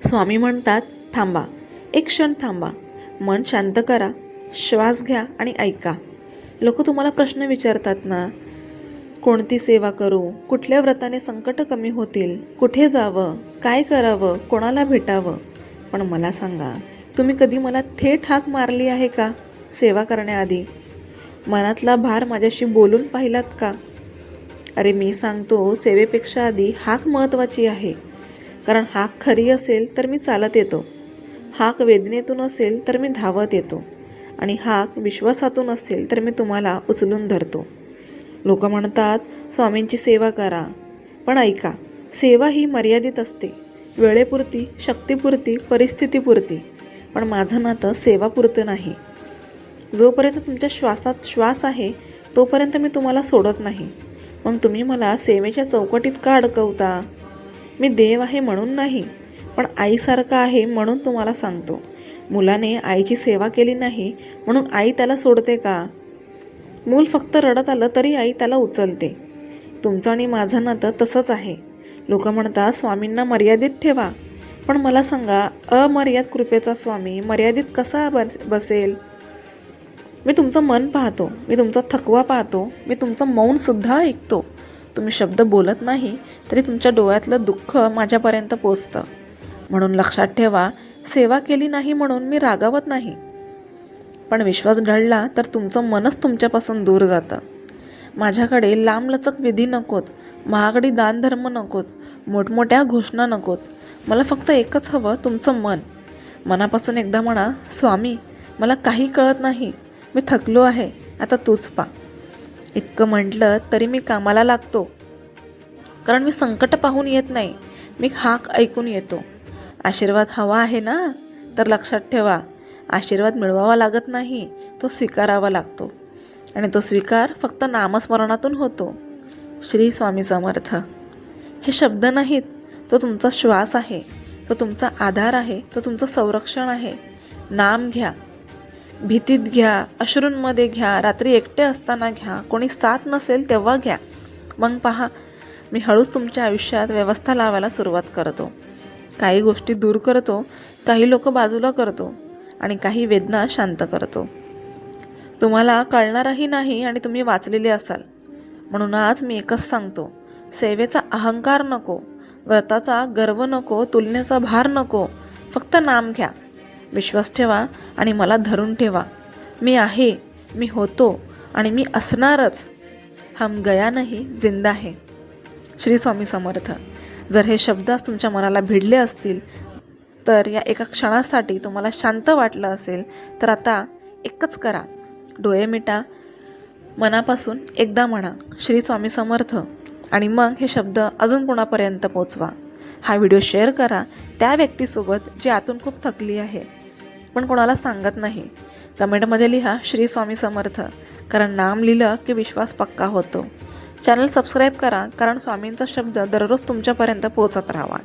स्वामी म्हणतात, थांबा, एक क्षण थांबा, मन शांत करा, श्वास घ्या आणि ऐका. लोक तुम्हाला प्रश्न विचारतात ना, कोणती सेवा करू, कुठल्या व्रताने संकट कमी होतील, कुठे जावं, काय करावं, कोणाला भेटावं. पण मला सांगा, तुम्ही कधी मला थेट हाक मारली आहे का सेवा करण्याआधी? मनातला भार माझ्याशी बोलून पाहिलात का? अरे मी सांगतो, सेवेपेक्षा आधी हाक महत्त्वाची आहे. कारण हाक खरी असेल तर मी चालत येतो, हाक वेदनेतून असेल तर मी धावत येतो, आणि हाक विश्वासातून असेल तर मी तुम्हाला उचलून धरतो. लोक म्हणतात स्वामींची सेवा करा, पण ऐका, सेवा ही मर्यादित असते, वेळेपुरती, शक्तीपुरती, परिस्थितीपुरती. पण माझं नातं सेवापुरतं नाही. जोपर्यंत तुमच्या श्वासात श्वास आहे तोपर्यंत मी तुम्हाला सोडत नाही. मग तुम्ही मला सेवेच्या चौकटीत का अडकवता? मी देव आहे म्हणून नाही, पण आईसारखा आहे म्हणून तुम्हाला सांगतो. मुलाने आईची सेवा केली नाही म्हणून आई त्याला सोडते का? मूल फक्त रडत आलं तरी आई त्याला उचलते. तुमचं आणि माझं नातं तसंच आहे. लोक म्हणतात स्वामींना मर्यादित ठेवा, पण मला सांगा, अमर्याद कृपेचा स्वामी मर्यादित कसा बसेल? मी तुमचं मन पाहतो, मी तुमचा थकवा पाहतो, मी तुमचं मौनसुद्धा ऐकतो. तुम्ही शब्द बोलत नाही तरी तुमच्या डोळ्यातलं दुःख माझ्यापर्यंत पोचतं. म्हणून लक्षात ठेवा, सेवा केली नाही म्हणून मी रागावत नाही, पण विश्वास ढळला तर तुमचं मनच तुमच्यापासून दूर जातं. माझ्याकडे लांबलचक विधी नकोत, महागडी दानधर्म नकोत, मोठमोठ्या घोषणा नकोत. मला फक्त एकच हवं, तुमचं मन. मनापासून एकदा म्हणा, स्वामी मला काही कळत नाही, मी थकलो आहे, आता तूच पा. इतकं म्हटलं तरी मी कामाला लागतो, कारण मी संकट पाहून येत नाही, मी हाक ऐकून येतो. आशीर्वाद हवा आहे ना, तर लक्षात ठेवा, आशीर्वाद मिळवावा लागत नाही, तो स्वीकारावा लागतो. आणि तो स्वीकार फक्त नामस्मरणातून होतो. श्री स्वामी समर्थ हे शब्द नाहीत, तो तुमचा श्वास आहे, तो तुमचा आधार आहे, तो तुमचं संरक्षण आहे. नाम घ्या, भीतीत घ्या, अश्रूंमध्ये घ्या, रात्री एकटे असताना घ्या, कोणी साथ नसेल तेव्हा घ्या. मग पहा, मी हळूच तुमच्या आयुष्यात व्यवस्था लावायला सुरुवात करतो. काही गोष्टी दूर करतो, काही लोक बाजूला करतो, आणि काही वेदना शांत करतो. तुम्हाला कळणारही नाही आणि तुम्ही वाचलेले असाल. म्हणून आज मी एकच सांगतो, सेवेचा अहंकार नको, व्रताचा गर्व नको, तुलनेचा भार नको. फक्त नाम घ्या, विश्वास ठेवा आणि मला धरून ठेवा. मी आहे, मी होतो आणि मी असणारच. हम गया नहीं, जिंदा है. श्री स्वामी समर्थ. जर हे शब्द तुमच्या मनाला भिडले असतील, तर या एका क्षणासाठी तुम्हाला शांत वाटलं असेल, तर आता एकच करा, डोळे मिटा, मनापासून एकदा म्हणा श्री स्वामी समर्थ, आणि मग हे शब्द अजून कोणापर्यंत पोचवा. हा व्हिडिओ शेअर करा त्या व्यक्तीसोबत जी आतून खूप थकली आहे पण कोणाला सांगत नाही. कमेंटमध्ये लिहा श्री स्वामी समर्थ, कारण नाम लिहिलं की विश्वास पक्का होतो. चॅनल सबस्क्राईब करा, कारण स्वामींचा शब्द दररोज तुमच्यापर्यंत पोहोचत राहावा.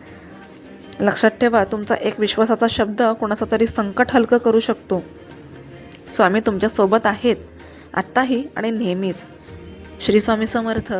लक्षात ठेवा, तुमचा एक विश्वासाचा शब्द कोणाचं तरी संकट हलकं करू शकतो. स्वामी तुमच्यासोबत आहेत, आत्ताही आणि नेहमीच. श्री स्वामी समर्थ.